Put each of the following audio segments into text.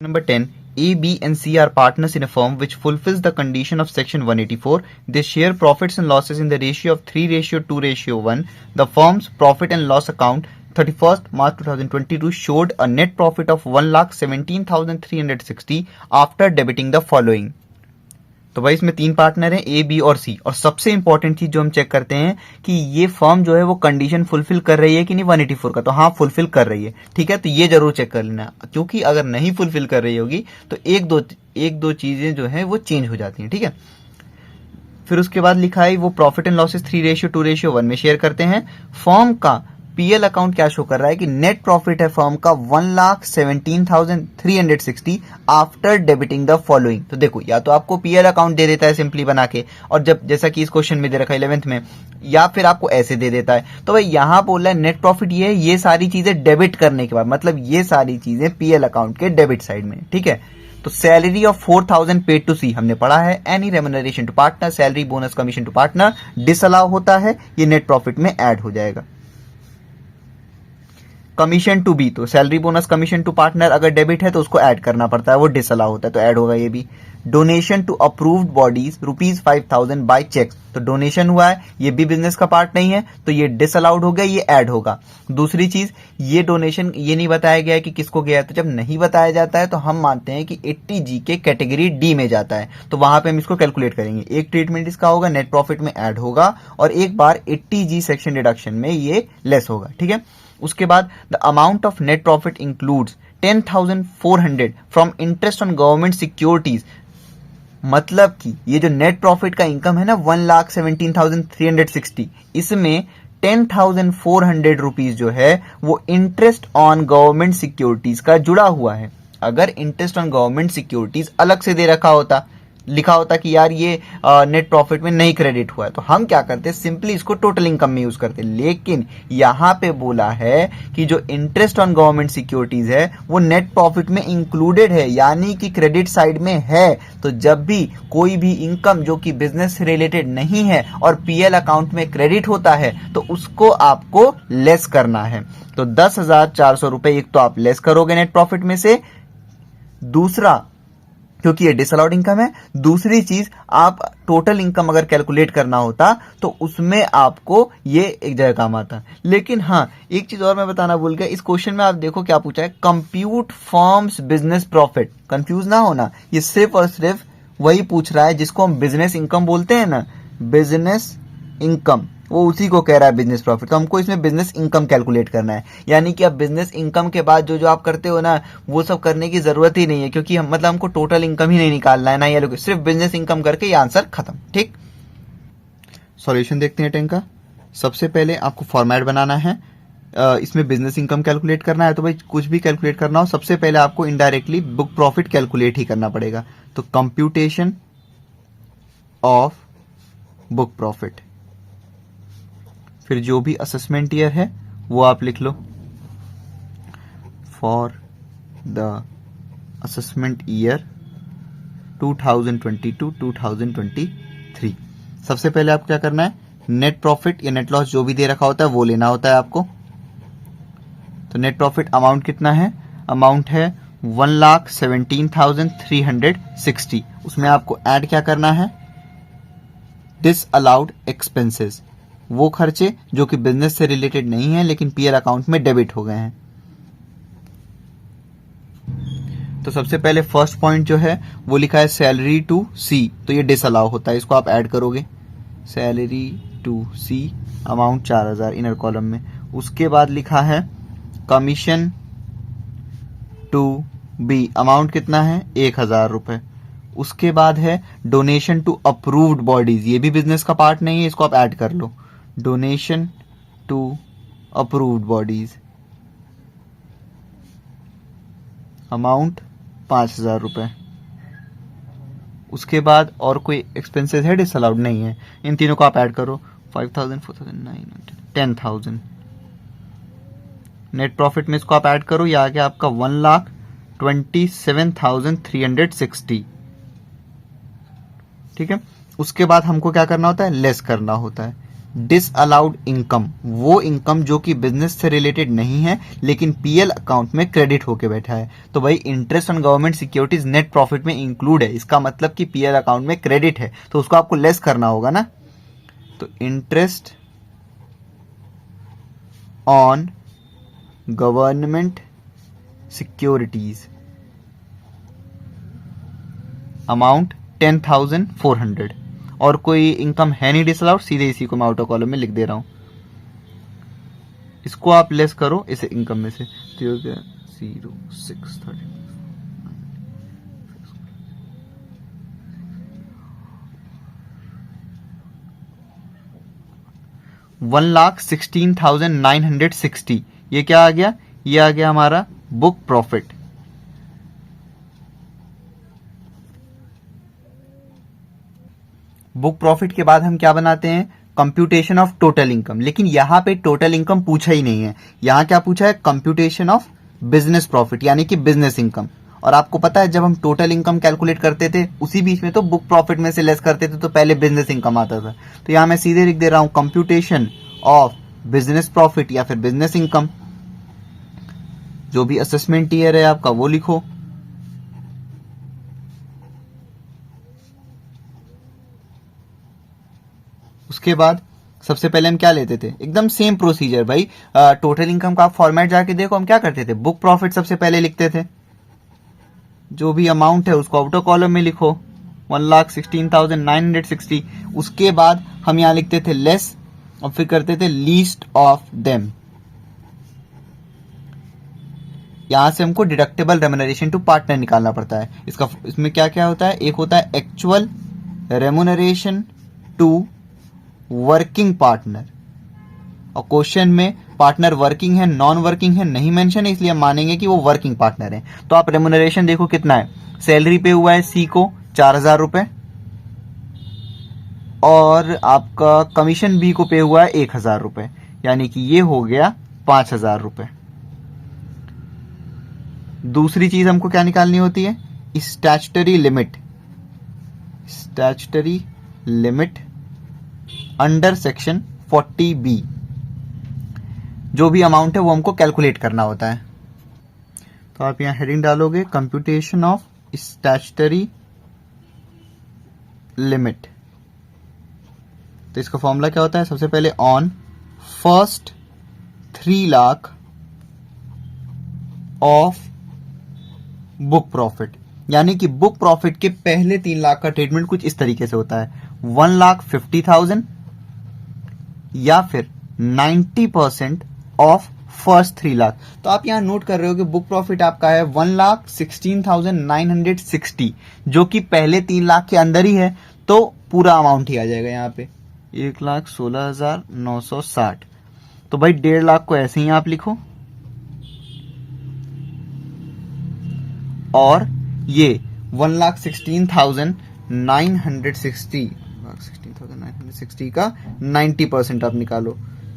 Number 10. A, B, and C are partners in a firm which fulfills the condition of Section 184. They share profits and losses in the ratio of 3:2:1. The firm's profit and loss account 31st March 2022 showed a net profit of 1,17,360 after debiting the following. तो भाई इसमें तीन partner हैं ए, B और सी। और सबसे important चीज जो हम चेक करते हैं कि ये फर्म जो है वो कंडीशन फुलफिल कर रही है कि नहीं 184 का। तो हाँ फुलफिल कर रही है, ठीक है। तो ये जरूर चेक कर लेना, क्योंकि अगर नहीं फुलफिल कर रही होगी तो एक दो चीजें जो है वो चेंज हो जाती हैं, ठीक है। फिर उसके बाद लिखा है वो प्रॉफिट एंड लॉसेस 3:2:1 में शेयर करते हैं। फर्म का पीएल अकाउंट क्या शो कर रहा है कि नेट प्रॉफिट है फर्म का 1,17,360 आफ्टर डेबिटिंग द फॉलोइंग। तो देखो, या तो आपको पीएल अकाउंट दे देता है सिंपली बना के, और जब जैसा कि इस क्वेश्चन में दे रखा है 11th में, या फिर आपको ऐसे दे देता है। तो भाई यहां बोल रहा है नेट प्रॉफिट ये है, ये सारी चीजें डेबिट करने के बाद, मतलब ये सारी चीजें पीएल अकाउंट के डेबिट साइड में, ठीक है। तो salary of 4,000 paid to C हमने पढ़ा है। Any remuneration to partner, salary, bonus, commission to partner disallow होता है, ये नेट प्रॉफिट में ऐड हो जाएगा। कमीशन टू बी, तो salary, bonus, commission to partner अगर डेबिट है तो उसको ऐड करना पड़ता है, वो डिसअलाउ होता है, तो ऐड होगा ये भी। Donation to approved bodies ₹5,000 by cheque, तो डोनेशन हुआ है, ये भी बिजनेस का पार्ट नहीं है, तो ये डिसअलाउड हो गया, ये ऐड होगा। दूसरी चीज, ये डोनेशन ये नहीं बताया गया है कि किसको गया है, तो जब नहीं बताया जाता है तो हम मानते हैं कि 80G के कैटेगरी डी में जाता है, तो वहां पे हम इसको कैलकुलेट करेंगे। एक ट्रीटमेंट इसका होगा, नेट प्रॉफिट में ऐड होगा, और एक बार 80G सेक्शन डिडक्शन में ये लेस होगा, ठीक है। उसके बाद the amount of net profit includes 10,400 from interest on government securities, मतलब कि ये जो नेट प्रॉफिट का इनकम है ना 1,17,360, इसमें 10,400 रुपीज जो है वो इंटरेस्ट ऑन गवर्नमेंट सिक्योरिटीज का जुड़ा हुआ है। अगर इंटरेस्ट ऑन गवर्नमेंट सिक्योरिटीज अलग से दे रखा होता, लिखा होता कि यार ये नेट प्रॉफिट में नहीं क्रेडिट हुआ है, तो हम क्या करते, सिंपली इसको टोटल इनकम में यूज करते। लेकिन यहां पे बोला है कि जो इंटरेस्ट ऑन गवर्नमेंट सिक्योरिटीज है वो नेट प्रॉफिट में इंक्लूडेड है, यानी कि क्रेडिट साइड में है। तो जब भी कोई भी इनकम जो कि बिजनेस से रिलेटेड नहीं है और पीएल अकाउंट में क्रेडिट होता है तो उसको आपको लेस करना है। तो 10,400 रुपए एक तो आप लेस करोगे नेट प्रॉफिट में से, दूसरा क्योंकि ये डिसअलाउड इनकम है, दूसरी चीज आप टोटल इनकम अगर कैलकुलेट करना होता तो उसमें आपको ये एक जगह काम आता। लेकिन हाँ, एक चीज और मैं बताना भूल गया, इस क्वेश्चन में आप देखो क्या पूछा है, compute firms business profit. Confuse ना होना, ये सिर्फ और सिर्फ वही पूछ रहा है जिसको हम बिजनेस इनकम बोलते हैं ना, बिजनेस इनकम, वो उसी को कह रहा है बिजनेस प्रॉफिट। तो हमको इसमें बिजनेस इनकम कैलकुलेट करना है, यानी कि अब बिजनेस इनकम के बाद जो जो आप करते हो ना वो सब करने की जरूरत ही नहीं है, क्योंकि हम मतलब हमको टोटल इनकम ही नहीं निकालना है ना, ये लोग सिर्फ बिजनेस इनकम करके ये आंसर खत्म, ठीक। सॉल्यूशन देखते हैं 10 का। सबसे पहले आपको फॉर्मेट बनाना है, इसमें बिजनेस इनकम कैलकुलेट करना है। तो भाई कुछ भी कैलकुलेट करना हो, सबसे पहले आपको इनडायरेक्टली बुक प्रॉफिट कैलकुलेट ही करना पड़ेगा। तो कंप्यूटेशन ऑफ बुक प्रॉफिट, फिर जो भी असेसमेंट ईयर है वो आप लिख लो, फॉर द असेसमेंट ईयर 2022-2023। सबसे पहले आप क्या करना है, नेट प्रॉफिट या नेट लॉस जो भी दे रखा होता है वो लेना होता है आपको। तो नेट प्रॉफिट अमाउंट कितना है, अमाउंट है 1,17,360। उसमें आपको ऐड क्या करना है, डिसअलाउड एक्सपेंसेस, वो खर्चे जो कि बिजनेस से रिलेटेड नहीं है लेकिन पीएल अकाउंट में डेबिट हो गए हैं। तो सबसे पहले फर्स्ट पॉइंट जो है वो लिखा है सैलरी टू सी, तो ये डिसअलाउ होता है, इसको आप ऐड करोगे, salary to C amount 4,000 inner column में। उसके बाद लिखा है कमीशन टू बी, अमाउंट कितना है 1,000 रुपए। उसके बाद है डोनेशन टू अप्रूव्ड बॉडीज, ये भी बिजनेस का पार्ट नहीं है, इसको आप ऐड कर लो, donation to approved bodies amount 5,000 रुपए। उसके बाद और कोई एक्सपेंसेस है डिसअलाउड नहीं है, इन तीनों को आप ऐड करो, 5,000, 4,009, 10,000। नेट प्रॉफिट में इसको आप ऐड करो, ये आ गया आपका 1,27,360, ठीक है। उसके बाद हमको क्या करना होता है, लेस करना होता है, डिसअलाउड इनकम, वो इनकम जो कि बिजनेस से रिलेटेड नहीं है लेकिन पीएल अकाउंट में क्रेडिट होके बैठा है। तो भाई interest on government securities net profit में इंक्लूड है, इसका मतलब कि पीएल अकाउंट में क्रेडिट है तो उसको आपको लेस करना होगा ना। तो interest on government securities amount 10,400 और कोई इनकम है नहीं डिसअलाउड, सीधे इसी को मैं आउटर कॉलम में लिख दे रहा हूं। इसको आप लेस करो इस इनकम में से, तो हो गया 0,630 1,16,960। ये क्या आ गया? ये आ गया हमारा बुक प्रॉफिट। बुक प्रॉफिट के बाद हम क्या बनाते हैं? Computation of total income. लेकिन यहां पे टोटल इनकम पूछा ही नहीं है, यहां क्या पूछा है? कंप्यूटेशन ऑफ बिजनेस प्रॉफिट यानी कि बिजनेस इनकम। और आपको पता है जब हम टोटल इनकम कैलकुलेट करते थे उसी बीच में तो बुक प्रॉफिट में से लेस करते थे, तो पहले बिजनेस इनकम आता था। तो यहां मैं सीधे लिख दे रहा हूं कंप्यूटेशन ऑफ बिजनेस प्रॉफिट या फिर बिजनेस इनकम। जो भी असेसमेंट ईयर है आपका वो लिखो। उसके बाद सबसे पहले हम क्या लेते थे? एकदम सेम प्रोसीजर भाई। टोटल इनकम का आप फॉर्मेट जाके देखो, हम क्या करते थे? बुक प्रॉफिट सबसे पहले लिखते थे, जो भी अमाउंट है उसको आउटर कॉलम में लिखो 1,16,960। उसके बाद हम यहां लिखते थे लेस और फिर करते थे लीस्ट ऑफ देम। यहां से हमको डिडक्टेबल रेम्यूनरेशन टू पार्टनर निकालना पड़ता है। इसमें क्या क्या होता है? एक होता है actual remuneration to working partner, और क्वेश्चन में पार्टनर वर्किंग है नॉन वर्किंग है नहीं मेंशन है, इसलिए हम मानेंगे कि वो वर्किंग पार्टनर है। तो आप रेम्यूनरेशन देखो कितना है। सैलरी पे हुआ है सी को 4,000 रुपए और आपका कमीशन बी को पे हुआ है 1,000 रुपए, यानी कि ये हो गया 5,000 रुपए। दूसरी चीज हमको क्या निकालनी होती है? Statutory limit. Statutory limit under section 40B, जो भी अमाउंट है वो हमको कैलकुलेट करना होता है। तो आप यहां हेडिंग डालोगे कंप्यूटेशन ऑफ स्टैट्यूटरी लिमिट। तो इसका फॉर्मूला क्या होता है? सबसे पहले on first 3 lakh of book profit, यानी कि बुक प्रॉफिट के पहले 3 लाख का ट्रीटमेंट कुछ इस तरीके से होता है 1,50,000 या फिर 90% ऑफ फर्स्ट 3 लाख। तो आप यहां नोट कर रहे हो कि बुक प्रॉफिट आपका है 1,16,960, जो कि पहले 3 लाख के अंदर ही है, तो पूरा अमाउंट ही आ जाएगा यहाँ पे 1,16,960। तो भाई 1.5 लाख को ऐसे ही आप लिखो, और ये 1,16,960 का 90% आप निकालो,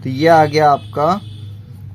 तो ये आ गया आपका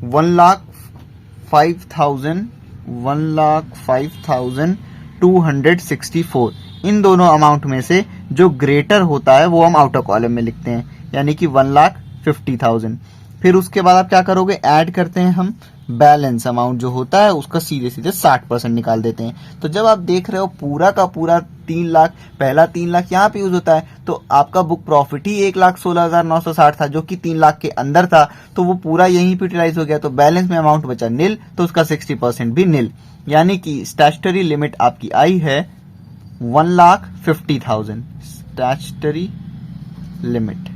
1,05,264। इन दोनों अमाउंट में से जो ग्रेटर होता है वो हम आउटर कॉलम में लिखते हैं, यानी कि 1,50,000। फिर उसके बाद आप क्या करोगे? ऐड करते हैं हम बैलेंस अमाउंट जो होता है उसका सीधे सीधे 60% निकाल देते हैं। तो जब आप देख रहे हो पूरा का पूरा 3 लाख, पहला 3 लाख यहाँ पे यूज होता है, तो आपका बुक प्रॉफिट ही 1,16,960 था जो कि 3 लाख के अंदर था, तो वो पूरा यहीं पे यूटिलाइज हो गया। तो बैलेंस में अमाउंट बचा नील, तो उसका 60% भी नील, यानी कि स्टैट्यूटरी लिमिट आपकी आई है 1,50,000। स्टैट्यूटरी लिमिट,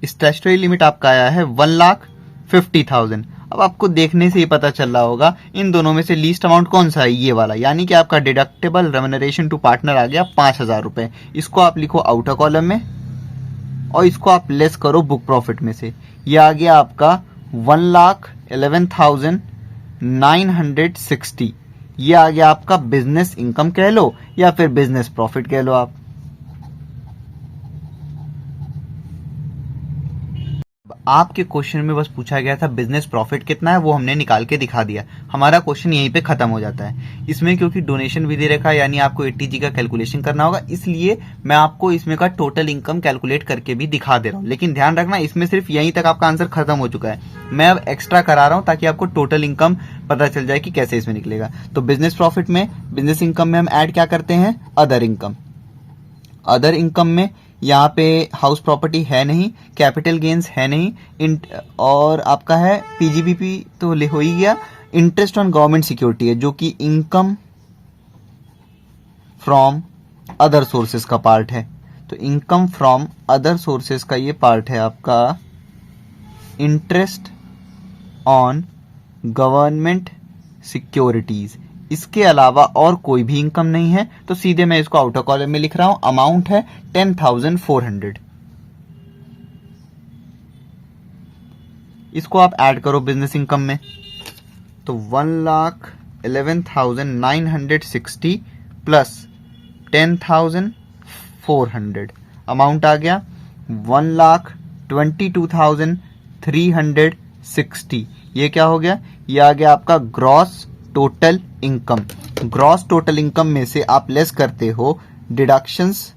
स्टैट्यूटरी लिमिट आपका आया है 1,50,000। अब आपको देखने से ही पता चल रहा होगा इन दोनों में से लीस्ट अमाउंट कौन सा है? ये वाला, यानी कि आपका डिडक्टेबल रेम्यूनरेशन टू पार्टनर आ गया 5,000 रुपए। इसको आप लिखो आउटर कॉलम में और इसको आप लेस करो बुक प्रॉफिट में से। ये आ गया आपका 1,11,960। ये आ गया आपका बिजनेस इनकम कह लो या फिर बिजनेस प्रॉफिट कह लो आप। आपके क्वेश्चन में बस पूछा गया था बिजनेस प्रॉफिट कितना है, वो हमने निकाल के दिखा दिया, हमारा क्वेश्चन यहीं पे खत्म हो जाता है। इसमें क्योंकि डोनेशन भी दे रखा है, यानी आपको 80G का कैलकुलेशन करना होगा, इसलिए मैं आपको इसमें का टोटल इनकम कैलकुलेट करके भी दिखा दे रहा हूँ। लेकिन ध्यान रखना, इसमें सिर्फ यहीं तक आपका आंसर खत्म हो चुका है, मैं अब एक्स्ट्रा करा रहा हूँ ताकि आपको टोटल इनकम पता चल जाए कि कैसे इसमें निकलेगा। तो बिजनेस प्रॉफिट में, बिजनेस इनकम में हम ऐड क्या करते हैं, अदर इनकम। अदर इनकम में यहाँ पे हाउस प्रॉपर्टी है नहीं, कैपिटल गेन्स है नहीं, और आपका है पीजीबीपी तो हो ही गया। इंटरेस्ट ऑन गवर्नमेंट सिक्योरिटी है, जो कि इनकम फ्रॉम अदर सोर्सेस का पार्ट है। तो इनकम फ्रॉम अदर सोर्सेस का ये पार्ट है आपका इंटरेस्ट ऑन गवर्नमेंट सिक्योरिटीज। इसके अलावा और कोई भी इनकम नहीं है, तो सीधे मैं इसको आउटर कॉलम में लिख रहा हूं। अमाउंट है 10,400। इसको आप ऐड करो बिजनेस इनकम में, तो 1,11,960 प्लस 10,400 अमाउंट आ गया 1,22,360। ये क्या हो गया, ये आ गया आपका gross total income. Gross total income में से आप लेस करते हो deductions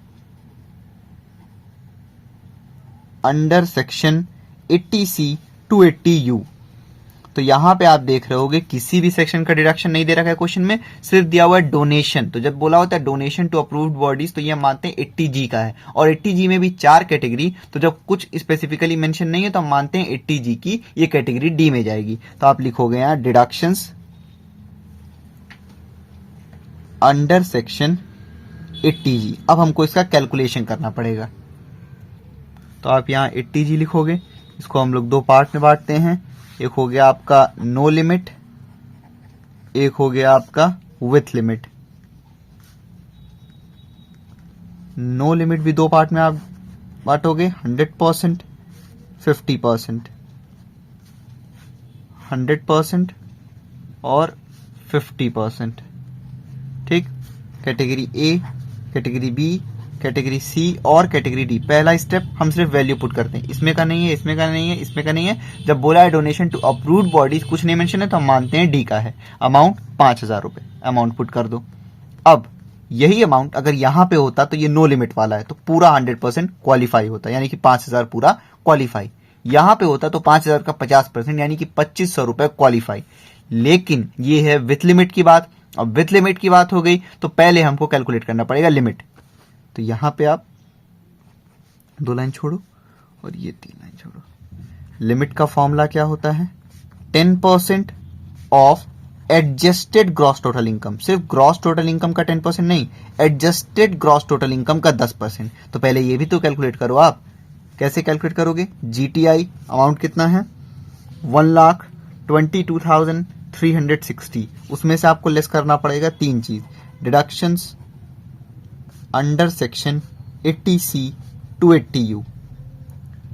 under section 80C to 80U। तो यहां पे आप देख रहे होगे किसी भी सेक्शन का डिडक्शन नहीं दे रखा है क्वेश्चन में, सिर्फ दिया हुआ है डोनेशन। तो जब बोला होता है डोनेशन टू अप्रूव्ड बॉडीज, तो ये मानते हैं 80G का है, और 80G में भी 4 कैटेगरी। तो जब कुछ स्पेसिफिकली मेंशन नहीं है तो हम मानते हैं 80G की ये कैटेगरी डी में जाएगी। तो आप लिखोगे यहां डिडक्शंस अंडर सेक्शन 80G। अब हमको इसका कैलकुलेशन करना पड़ेगा, तो आप यहां 80G लिखोगे। इसको हम लोग दो पार्ट में बांटते हैं, एक हो गया आपका नो लिमिट, एक हो गया आपका विथ लिमिट। नो लिमिट भी दो पार्ट में आप बांटोगे, 100%, 50%, 100% और 50%। ठीक, category A, category B, category C और कैटेगरी डी। पहला स्टेप हम सिर्फ वैल्यू पुट करते हैं, इसमें का नहीं है, इसमें का नहीं है, इसमें का नहीं है। जब बोला है डोनेशन टू अप्रूव्ड बॉडीज, कुछ नहीं मेंशन है, तो हम मानते हैं डी का है। अमाउंट 5,000 रुपए, अमाउंट पुट कर दो। अब यही अमाउंट अगर यहां पे होता तो ये नो लिमिट वाला है, तो पूरा 100% क्वालिफाई होता, यानी कि 5,000 पूरा क्वालिफाई। यहां पे होता तो 5,000 का 50%, यानी कि 2,500 रुपए क्वालिफाई। लेकिन ये है विथ लिमिट की बात। अब विथ लिमिट की बात हो गई तो पहले हमको कैलकुलेट करना पड़ेगा लिमिट। तो यहां पे आप 2 लाइन छोड़ो और ये 3 लाइन छोड़ो। लिमिट का फॉर्मूला क्या होता है, 10% of adjusted gross total income. सिर्फ ग्रॉस टोटल इनकम का 10% नहीं, एडजस्टेड ग्रॉस टोटल इनकम का 10%। तो पहले ये भी तो कैलकुलेट करो आप। कैसे कैलकुलेट करोगे, जीटीआई अमाउंट कितना है, 1,22,360। उसमें से आपको लेस करना पड़ेगा 3 चीज, deductions under section 80C to 80U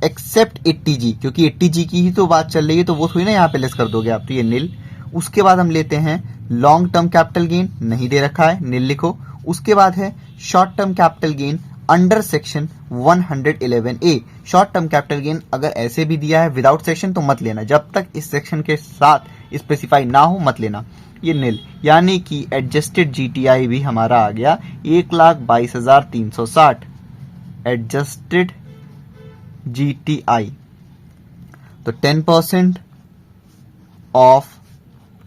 except 80G, क्योंकि 80G की ही तो बात चल रही है, तो वो थोड़ी ना यहाँ पे लेस कर दोगे आप, तो ये नील। उसके बाद हम लेते हैं लॉन्ग टर्म कैपिटल गेन, नहीं दे रखा है, नील लिखो। उसके बाद है short term capital gain under section 111A। Short term capital gain अगर ऐसे भी दिया है विदाउट सेक्शन तो मत लेना, जब तक इस सेक्शन के साथ स्पेसिफाई ना हो मत लेना, ये नील। यानी कि एडजस्टेड जीटीआई भी हमारा आ गया 1,22,360 एडजस्टेड जीटीआई। तो 10% ऑफ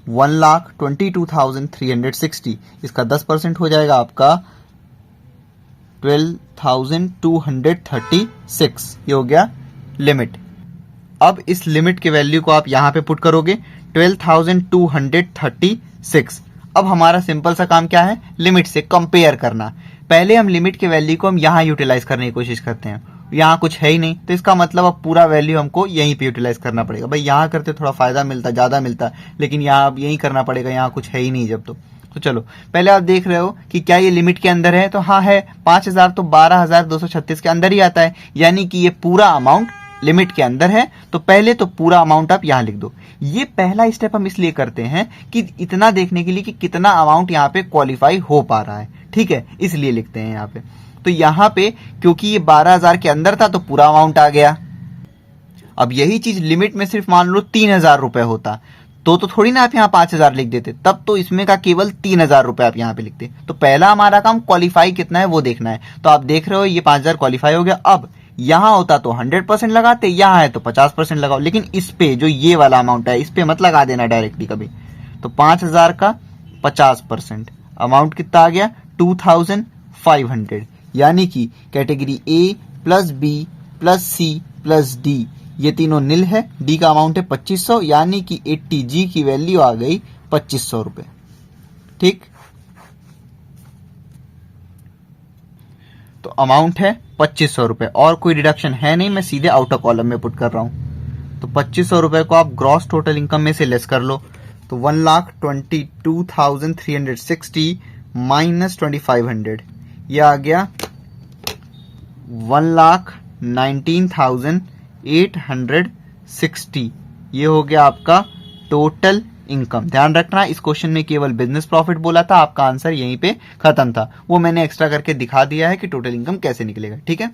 1,22,360, इसका 10% हो जाएगा आपका 12,236। ये हो गया लिमिट। अब इस लिमिट के वैल्यू को आप यहां पे पुट करोगे 12,236। अब हमारा सिंपल सा काम क्या है, लिमिट से कंपेयर करना। पहले हम लिमिट के वैल्यू को हम यहां यूटिलाइज करने की कोशिश करते हैं, यहाँ कुछ है ही नहीं, तो इसका मतलब अब पूरा वैल्यू हमको यहीं पे यूटिलाइज करना पड़ेगा। भाई यहाँ करते थोड़ा फायदा मिलता, ज्यादा मिलता, लेकिन यहाँ अब यही करना पड़ेगा, यहाँ कुछ है ही नहीं जब। तो चलो पहले आप देख रहे हो कि क्या ये लिमिट के अंदर है, तो हाँ है। 5,000 तो 12,236 के अंदर ही आता है, यानी कि ये पूरा अमाउंट लिमिट के अंदर है। तो पहले तो पूरा अमाउंट आप यहां लिख दो। ये पहला स्टेप हम इसलिए करते हैं कि इतना देखने के लिए कि कितना अमाउंट यहाँ पे क्वालिफाई हो पा रहा है, ठीक है, इसलिए लिखते हैं यहाँ पे। तो यहाँ पे क्योंकि ये 12,000 के अंदर था तो पूरा अमाउंट आ गया। अब यही चीज लिमिट में सिर्फ मान लो 3,000 रुपए होता तो थोड़ी ना आप यहाँ 5,000 लिख देते, तब तो इसमें का केवल 3,000 रुपए आप यहाँ पे लिखते। तो पहला हमारा काम क्वालिफाई कितना है वो देखना है। तो आप देख रहे हो ये 5,000 क्वालिफाई हो गया। अब यहाँ होता तो 100% लगाते, यहाँ है तो 50% लगाओ, लेकिन इस पे जो ये वाला अमाउंट है इस पे मत लगा देना डायरेक्टली कभी। तो 5,000 का 50% अमाउंट कितना आ गया 2,500, यानी कि category A plus B plus C plus D ये तीनों नील है। डी का अमाउंट है 2,500, यानी कि 80G की वैल्यू आ गई 2,500 रुपए। ठीक, तो अमाउंट है 2,500 रुपए और कोई डिडक्शन है नहीं, मैं सीधे आउटर कॉलम में पुट कर रहा हूं। तो 2,500 रुपए को आप ग्रॉस टोटल इनकम में से लेस कर लो। तो 1,22,360 माइनस 2,500 ये आ गया 1,19,860। ये हो गया आपका टोटल इनकम। ध्यान रखना इस क्वेश्चन में केवल बिजनेस प्रॉफिट बोला था, आपका आंसर यहीं पे खत्म था। वो मैंने एक्स्ट्रा करके दिखा दिया है कि टोटल इनकम कैसे निकलेगा। ठीक है।